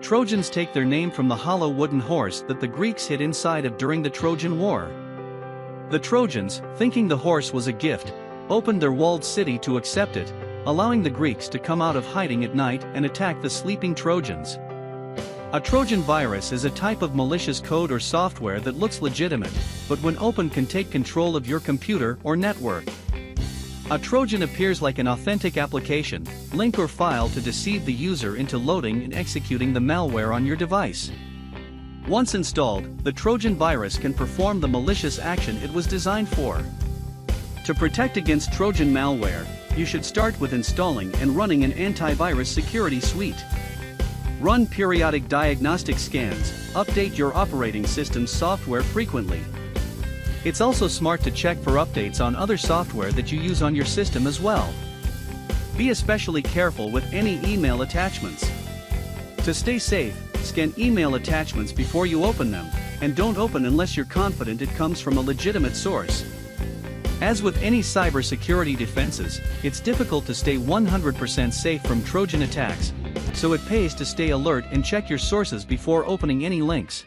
Trojans take their name from the hollow wooden horse that the Greeks hid inside of during the Trojan War. The Trojans, thinking the horse was a gift, opened their walled city to accept it, allowing the Greeks to come out of hiding at night and attack the sleeping Trojans. A Trojan virus is a type of malicious code or software that looks legitimate, but when opened can take control of your computer or network. A Trojan appears like an authentic application, link or file to deceive the user into loading and executing the malware on your device. Once installed, the Trojan virus can perform the malicious action it was designed for. To protect against Trojan malware, you should start with installing and running an antivirus security suite. Run periodic diagnostic scans, update your operating system's software frequently. It's also smart to check for updates on other software that you use on your system as well. Be especially careful with any email attachments. To stay safe, scan email attachments before you open them, and don't open unless you're confident it comes from a legitimate source. As with any cybersecurity defenses, it's difficult to stay 100% safe from Trojan attacks, so it pays to stay alert and check your sources before opening any links.